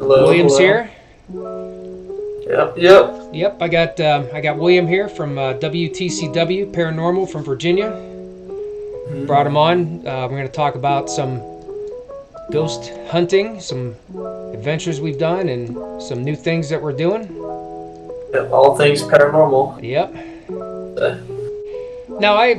Hello. William's Hello. here. Yep. Yep, I got William here from WTCW Paranormal from Virginia. Brought him on. We're going to talk about some ghost hunting, some adventures we've done, and some new things that we're doing. Yep. All things paranormal. Yep. Now I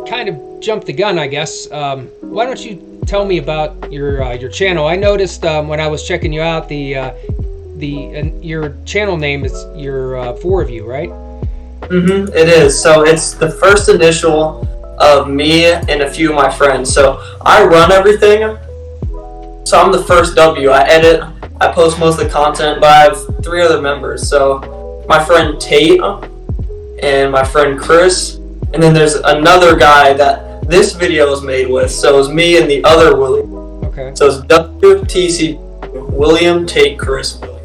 kind of jumped the gun, I guess. Why don't you tell me about your channel? I noticed when I was checking you out your channel name is your four of you, right? It is. So it's the first initial of me and a few of my friends. So I run everything. So I'm the first W. I edit, I post most of the content, but I have 3 other members. So my friend Tate and my friend Chris, and then there's another guy that this video was made with. So it's me and the other William. Okay. So it's WTC, William, Tate, Chris, William.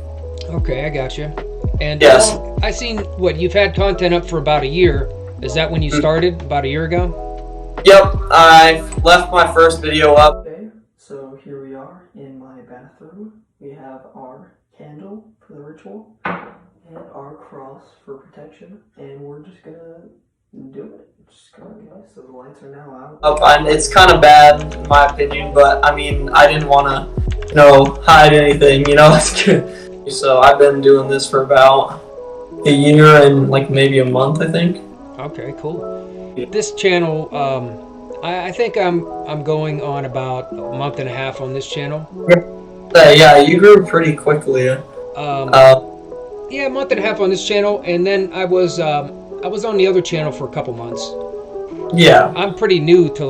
Okay, I got you. And yes. I seen you've had content up for about a year. Is that when you started, about a year ago? Yep, I left my first video up. Okay, so here we are in my bathroom. We have our candle for the ritual and our cross for protection, and we're just gonna do it. Just go, guys. So the lights are now out. And it's kind of bad in my opinion, but I mean, I didn't want to, hide anything. It's good. So I've been doing this for about a year and maybe a month, I think. Okay, cool. This channel, I think I'm going on about a month and a half on this channel. Yeah, you grew pretty quickly. Yeah, a month and a half on this channel, and then I was on the other channel for a couple months. Yeah. I'm pretty new to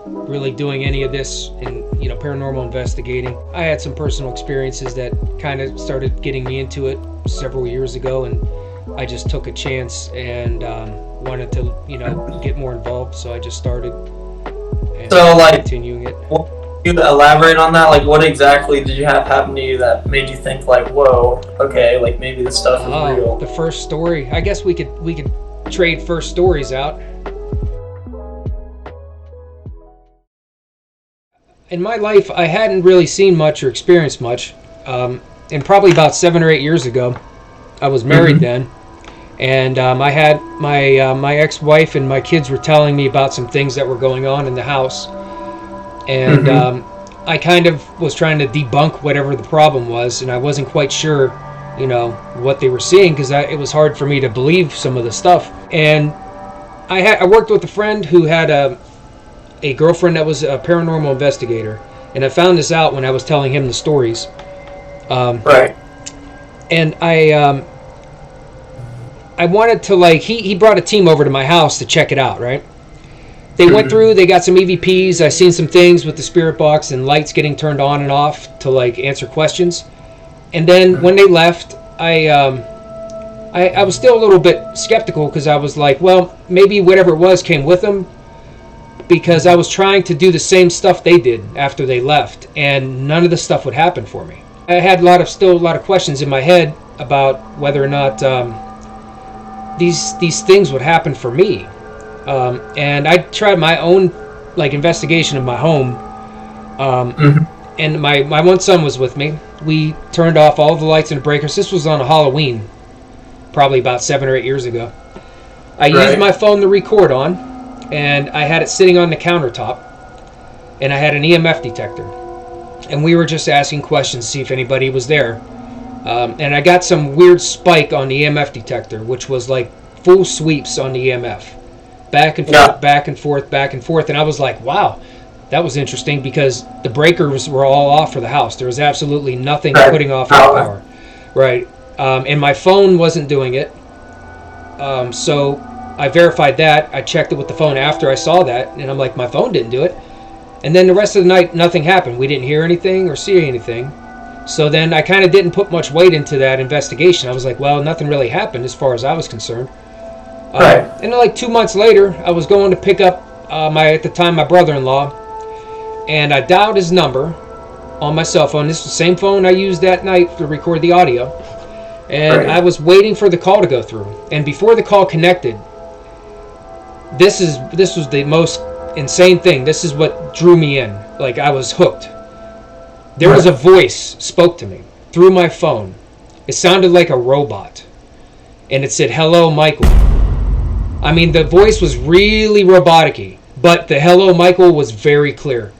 really doing any of this in paranormal investigating. I had some personal experiences that kind of started getting me into it several years ago, and I just took a chance and wanted to get more involved, so I just started and continuing it. You elaborate on that? What exactly did you have happen to you that made you think whoa, okay, maybe this stuff is real? The first story. I guess we could trade first stories out. In my life, I hadn't really seen much or experienced much. And probably about 7 or 8 years ago, I was married then, and I had my ex-wife and my kids were telling me about some things that were going on in the house, and I kind of was trying to debunk whatever the problem was, and I wasn't quite sure, what they were seeing, because it was hard for me to believe some of the stuff. And I worked with a friend who had a girlfriend that was a paranormal investigator, and I found this out when I was telling him the stories. Right. And I wanted to he brought a team over to my house to check it out, right? They went through, they got some EVPs, I seen some things with the spirit box and lights getting turned on and off to answer questions. And then when they left, I was still a little bit skeptical, because I was like, well, maybe whatever it was came with them, because I was trying to do the same stuff they did after they left, and none of the stuff would happen for me. I had still a lot of questions in my head about whether or not these things would happen for me. And I tried my own investigation of my home, and my one son was with me. We turned off all the lights and the breakers. This was on a Halloween, probably about 7 or 8 years ago. I used my phone to record on, and I had it sitting on the countertop, and I had an EMF detector, and we were just asking questions to see if anybody was there. And I got some weird spike on the EMF detector, which was full sweeps on the EMF, back and forth, back and forth, back and forth. And I was like, wow, that was interesting, because the breakers were all off for the house. There was absolutely nothing putting off the power. Right. And my phone wasn't doing it. So I verified that. I checked it with the phone after I saw that, and I'm like, my phone didn't do it. And then the rest of the night, nothing happened. We didn't hear anything or see anything. So then I kind of didn't put much weight into that investigation. I was like, well, nothing really happened as far as I was concerned. And then 2 months later, I was going to pick up at the time, my brother-in-law, and I dialed his number on my cell phone. This is the same phone I used that night to record the audio. And I was waiting for the call to go through. And before the call connected, this was the most insane thing. This is what drew me in. I was hooked. there was a voice spoke to me through my phone. It sounded like a robot, and it said, "Hello, Michael." I mean, the voice was really robotic-y, but the "Hello, Michael" was very clear.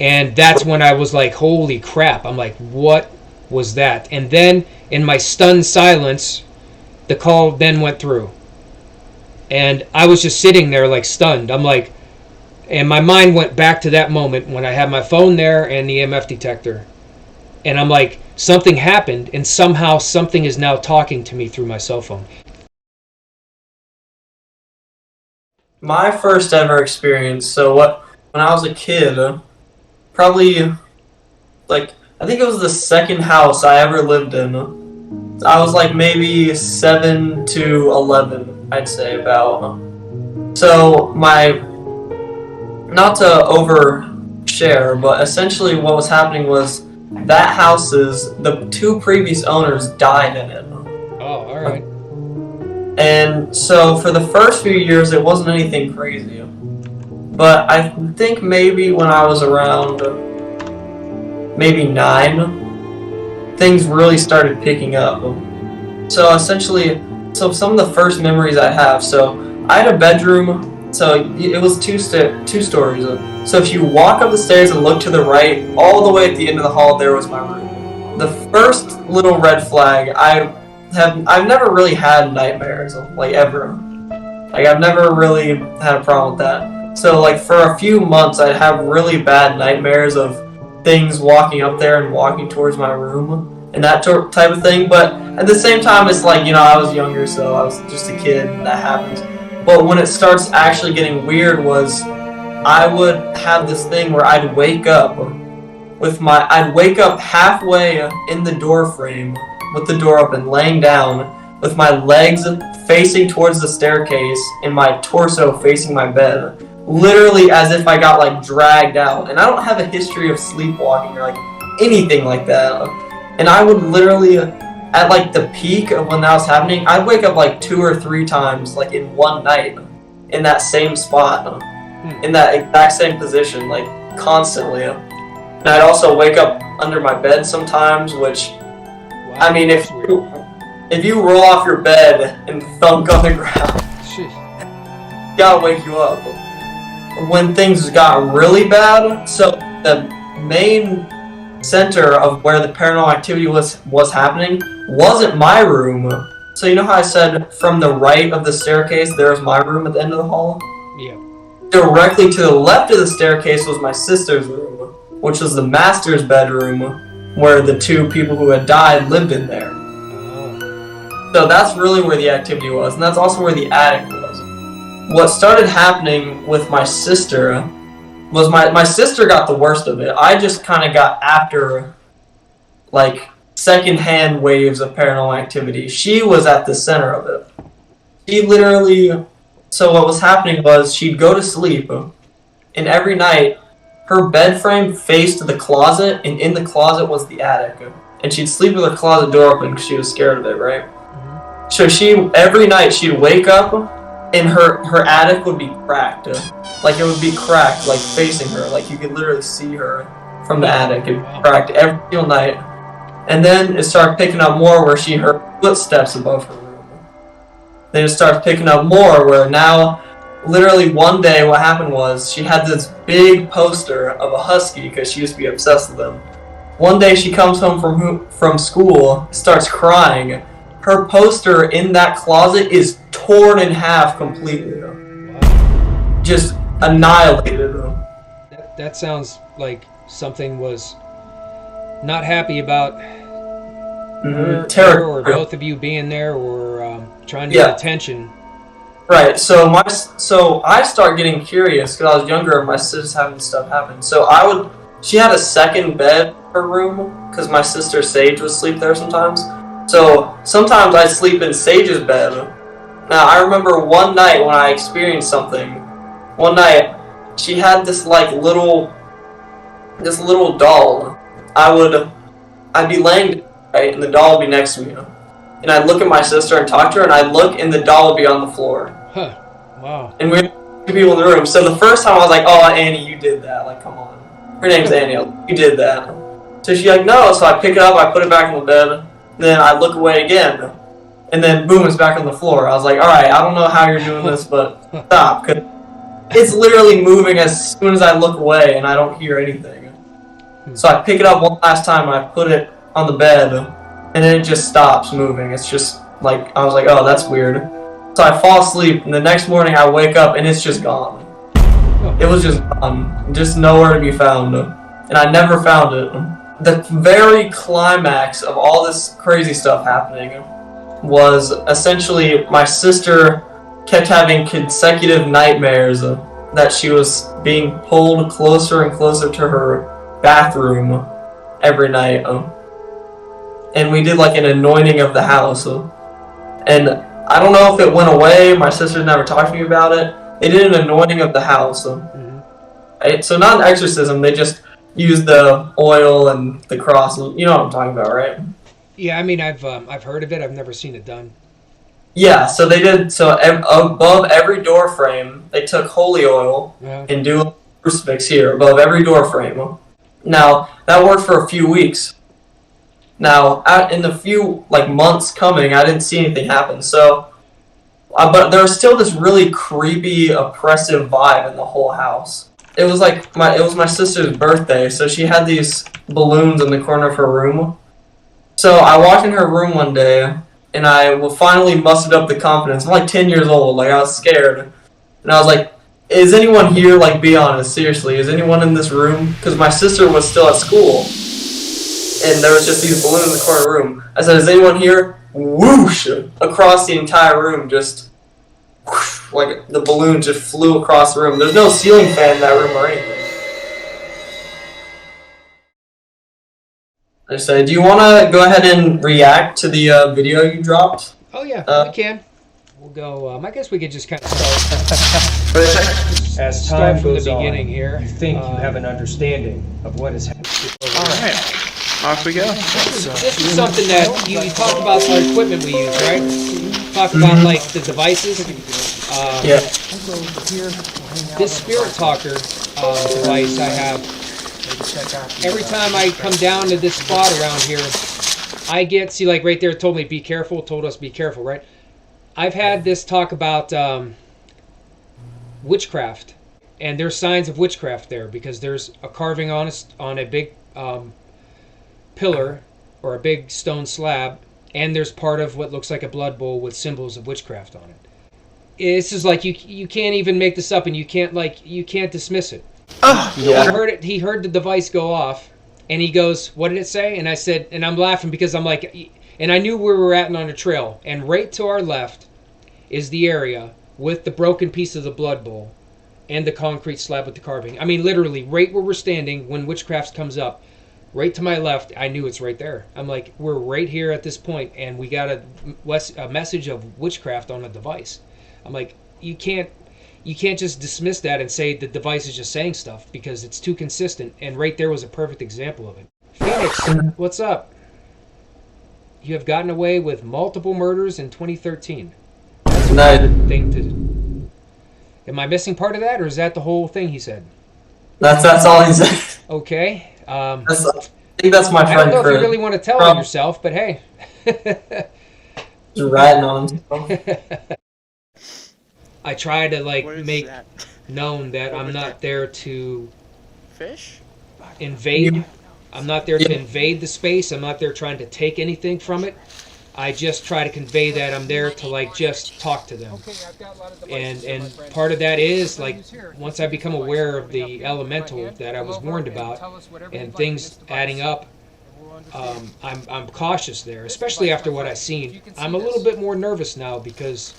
And that's when I was like, holy crap. I'm like, what was that? And then, in my stunned silence, the call then went through. And I was just sitting there like stunned. I'm like, and my mind went back to that moment when I had my phone there and the EMF detector. And I'm like, something happened, and somehow something is now talking to me through my cell phone. My first ever experience, when I was a kid, probably, like, I think it was the second house I ever lived in. I was like maybe 7 to 11, I'd say, about. So not to overshare, but essentially what was happening was the 2 previous owners died in it. Oh, alright. And so for the first few years, it wasn't anything crazy. But I think maybe when I was around maybe 9, things really started picking up. So essentially, some of the first memories I have, so I had a bedroom, so it was two stories. So if you walk up the stairs and look to the right, all the way at the end of the hall, there was my room. The first little red flag, I've never really had nightmares, like, ever. Like, I've never really had a problem with that. So, like, for a few months, I'd have really bad nightmares of things walking up there and walking towards my room and that type of thing. But at the same time, it's like, I was younger, so I was just a kid, and that happens. But when it starts actually getting weird was I would have this thing where I'd wake up halfway in the door frame with the door open, laying down with my legs facing towards the staircase and my torso facing my bed. Literally as if I got like dragged out. And I don't have a history of sleepwalking or like anything like that. And I would literally, at like the peak of when that was happening, I'd wake up like 2 or 3 times like in one night in that same spot, in that exact same position, like constantly. And I'd also wake up under my bed sometimes, which, wow, I mean, if you roll off your bed and thunk on the ground, gotta wake you up. When things got really bad, so the main center of where the paranormal activity was happening wasn't my room. So you know how I said from the right of the staircase there was my room at the end of the hall? Yeah. Directly to the left of the staircase was my sister's room, which was the master's bedroom, where the 2 people who had died lived in there. Oh. So that's really where the activity was, and that's also where the attic was. What started happening with my sister was my sister got the worst of it. I just kind of got after, like, secondhand waves of paranormal activity. She was at the center of it. She literally, so what was happening was she'd go to sleep, and every night her bed frame faced the closet, and in the closet was the attic. And she'd sleep with the closet door open because she was scared of it, right? Mm-hmm. So every night she'd wake up, and her attic would be cracked. Like, it would be cracked, like, facing her. Like, you could literally see her from the attic. It'd be cracked every single night. And then it started picking up more where she heard footsteps above her room. Then it started picking up more where now, literally one day what happened was she had this big poster of a husky because she used to be obsessed with them. One day she comes home from school, starts crying. Her poster in that closet is torn in half completely. Wow. Just annihilated. That sounds like something was not happy about her or both of you being there or trying to get attention. Right. So I start getting curious because I was younger and my sister's having stuff happen. So she had a second bed in her room because my sister Sage would sleep there sometimes. So sometimes I'd sleep in Sage's bed. Now I remember one night when I experienced something. One night she had this little doll. I'd be laying right, and the doll would be next to me. And I'd look at my sister and talk to her, and I'd look, and the doll would be on the floor. Huh. Wow. And we had 2 people in the room. So the first time I was like, "Oh, Annie, you did that. Like, come on." Her name's Annie. You did that. So she's like, no. So I pick it up, I put it back in the bed, then I look away again, and then boom, it's back on the floor. I was like, all right, I don't know how you're doing this, but stop, because it's literally moving as soon as I look away, and I don't hear anything. So I pick it up one last time, and I put it on the bed, and then it just stops moving. It's just like, I was like, oh, that's weird. So I fall asleep, and the next morning I wake up, and it's just gone. It was just gone, just nowhere to be found, and I never found it. The very climax of all this crazy stuff happening was essentially my sister kept having consecutive nightmares that she was being pulled closer and closer to her bathroom every night. And we did like an anointing of the house. And I don't know if it went away. My sister never talked to me about it. They did an anointing of the house. Right? So not an exorcism. They just used the oil and the cross. You know what I'm talking about, right? Yeah, I mean, I've heard of it. I've never seen it done. Yeah, so they did. So above every door frame, they took holy oil and do a crucifix here above every door frame. Now that worked for a few weeks. Now in the few months coming, I didn't see anything happen. So, but there was still this really creepy, oppressive vibe in the whole house. It was like my sister's birthday, so she had these balloons in the corner of her room. So I walked in her room one day, and I finally mustered up the confidence. I'm like 10 years old, I was scared. And I was like, is anyone here, be honest, seriously, is anyone in this room? Because my sister was still at school, and there was just these balloons in the corner of the room. I said, is anyone here? Whoosh! Across the entire room, just, whoosh, like the balloon just flew across the room. There's no ceiling fan in that room or anything. I said, do you want to go ahead and react to the video you dropped? Oh yeah, we can. We'll go. I guess we could just kind of start. As time from the goes on, beginning here. you think you have an understanding of what is happening. All right, off we go. This is something that you talk about the equipment we use, right? Talk about the devices. Yeah. This Spirit Talker device I have. Every time I come down to this spot around here, I get, see, right there, it told me be careful, told us be careful, right? I've had this talk about witchcraft, and there's signs of witchcraft there because there's a carving on a big pillar or a big stone slab, and there's part of what looks like a blood bowl with symbols of witchcraft on it. It's just you can't even make this up, and you can't dismiss it. Yeah. He heard the device go off, and he goes, what did it say? And I said, and I'm laughing because I'm like, and I knew where we were at on a trail, and right to our left is the area with the broken piece of the blood bowl and the concrete slab with the carving. I mean, literally, right where we're standing when witchcraft comes up, right to my left, I knew it's right there. I'm like, we're right here at this point, and we got a message of witchcraft on a device. I'm like, you can't just dismiss that and say the device is just saying stuff because it's too consistent, and right there was a perfect example of it. Phoenix, what's up? You have gotten away with multiple murders in 2013. That's a good thing to do. Am I missing part of that, or is that the whole thing he said? That's all he said. Okay. I think that's my friend I don't know Chris. if you really want to tell on yourself, but hey. Just ratting on himself. I try to make that? known that I'm not there to Fish? invade. I'm not there to invade the space. I'm not there trying to take anything from it. I just try to convey that I'm there to just talk to them. And part of that is once I become aware of the elemental that I was warned about and things adding up, I'm cautious there, especially after what I've seen. I'm a little bit more nervous now because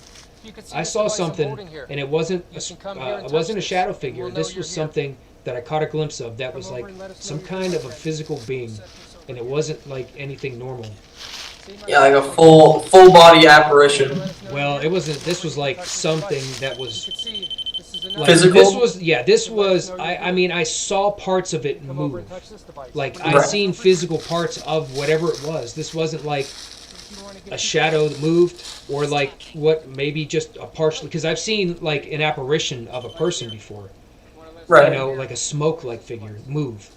I saw something, and it wasn't a shadow figure. This was something that I caught a glimpse of that was some kind of a physical being, and it wasn't anything normal. Yeah, like a full body apparition. Well, it wasn't. This was something that was Physical? This was. I mean, I saw parts of it move. I seen physical parts of whatever it was. This wasn't a shadow that moved, or what maybe just a partial, because I've seen an apparition of a person before, Right. you know, like a smoke-like figure move.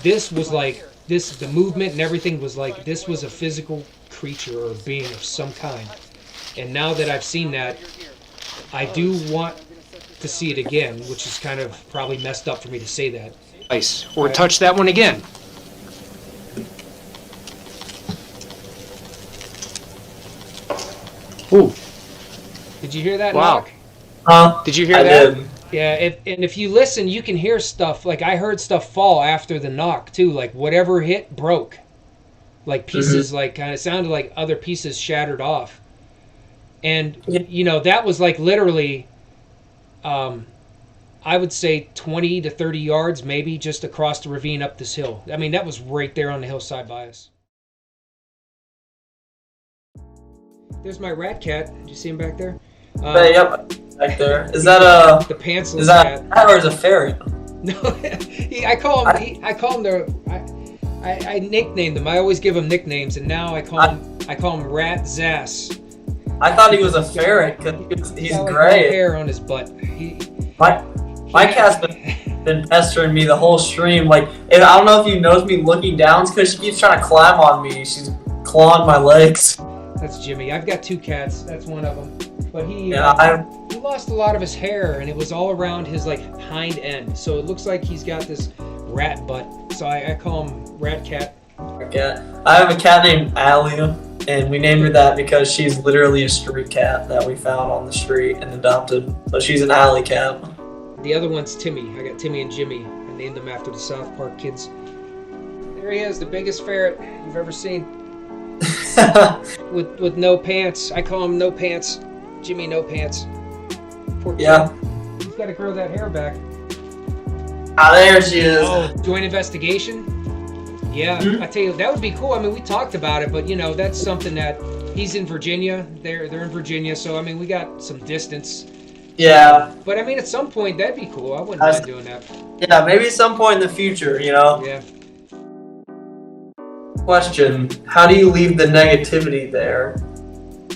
This was like this. The movement and everything was like this was a physical creature or being of some kind. And now that I've seen that, I do want to see it again, which is kind of probably messed up for me to say that. Nice. Or touch that one again. Ooh. Did you hear that Wow. knock? Did you hear I that? did. Yeah, if you listen, you can hear stuff. Like, I heard stuff fall after the knock, too. Like, whatever hit broke. Like, pieces, like, kind of sounded like other pieces shattered off. And, you know, that was, like, literally, I would say 20 to 30 yards, maybe, just across the ravine up this hill. I mean, that was right there on the hillside by us. There's my rat cat. Did you see him back there? Yep, back there. Is that a? The pantsless Is that a cat or is it a ferret? No, I call him the. I nicknamed him. I always give him nicknames, and now I call him Rat Zass. I thought he was a ferret because he's Got, like, gray. no hair on his butt. My cat's been pestering me the whole stream. Like, I don't know if you noticed me looking down. It's because she keeps trying to climb on me. She's clawing my legs. That's Jimmy. I've got 2 cats. That's one of them. But he lost a lot of his hair, and it was all around his like hind end. So it looks like he's got this rat butt. So I call him Rat Cat. I have a cat named Allie, and we named her that because she's literally a street cat that we found on the street and adopted. So she's an alley cat. The other one's Timmy. I got Timmy and Jimmy. I named them after the South Park kids. There he is, the biggest ferret you've ever seen. with no pants. I call him No Pants. Jimmy No Pants. Poor kid. Yeah. He's got to grow that hair back. Ah, there she is. Oh, joint investigation? Yeah, I tell you, that would be cool. I mean, we talked about it, but, you know, that's something that he's in Virginia. They're in Virginia, so, I mean, we got some distance. Yeah. But, I mean, at some point, that'd be cool. I wouldn't mind doing that. Yeah, maybe at some point in the future, you know? Yeah. Question: how do you leave the negativity there?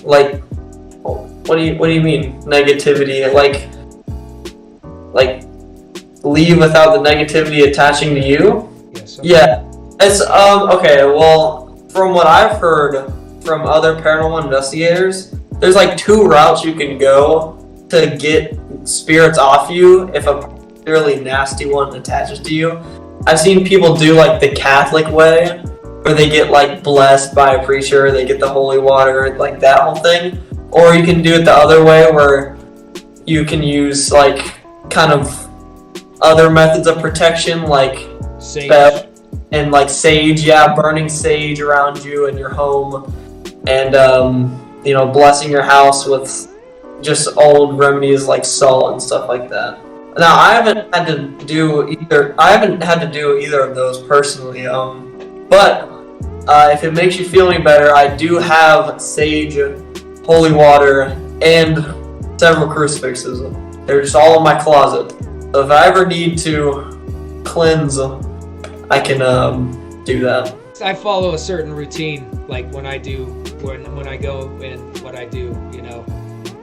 Like, what do you mean negativity? Like leave without the negativity attaching to you? Yes. Yeah. It's okay. Well, from what I've heard from other paranormal investigators, there's like 2 routes you can go to get spirits off you if a particularly nasty one attaches to you. I've seen people do like the Catholic way, where they get like blessed by a preacher, they get the holy water, like that whole thing. Or you can do it the other way, where you can use like kind of other methods of protection, like Sage. and like sage, burning sage around you and your home, and you know, blessing your house with just old remedies like salt and stuff like that. Now, I haven't had to do either of those personally, but if it makes you feel any better, I do have sage, holy water, and several crucifixes. They're just all in my closet. So if I ever need to cleanse, I can do that. I follow a certain routine, like when I go and what I do, you know,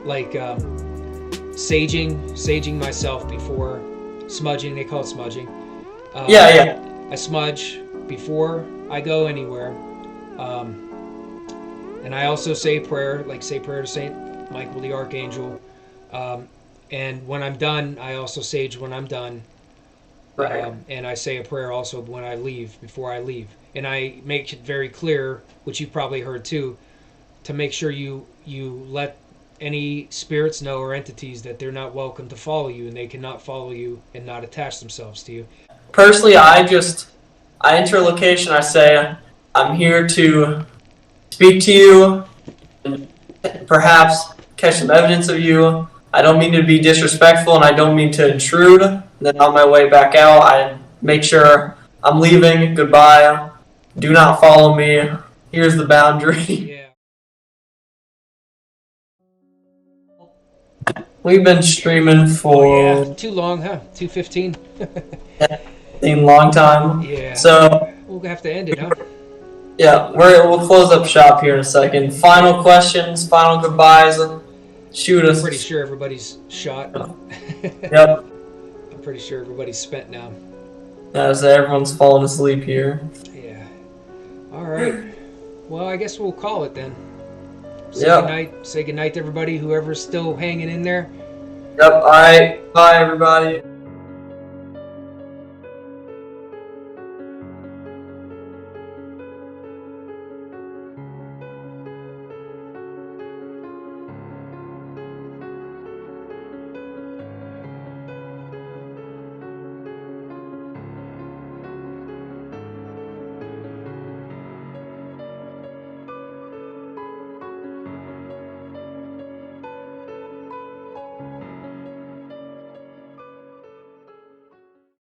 like saging myself before smudging. They call it smudging. Yeah. I smudge before I go anywhere, and I also say prayer to Saint Michael the Archangel, and when I'm done, I also sage when I'm done. Right. And I say a prayer also when I leave, before I leave. And I make it very clear, which you probably heard too, to make sure you let any spirits know or entities that they're not welcome to follow you, and they cannot follow you and not attach themselves to you. Personally, I enter a location, I say, I'm here to speak to you, and perhaps catch some evidence of you. I don't mean to be disrespectful, and I don't mean to intrude. And then on my way back out, I make sure I'm leaving. Goodbye. Do not follow me. Here's the boundary. Yeah. We've been streaming for Too long, huh? 2:15. a long time. Yeah. So We'll have to end it, huh? yeah, we'll close up shop here in a second. Final questions, final goodbyes. Shoot us. Pretty sure everybody's shot. Yep. pretty sure everybody's spent now. As everyone's falling asleep here. Yeah. All right. Well, I guess we'll call it then. Say goodnight to everybody, whoever's still hanging in there. Yep. All right. Bye, everybody.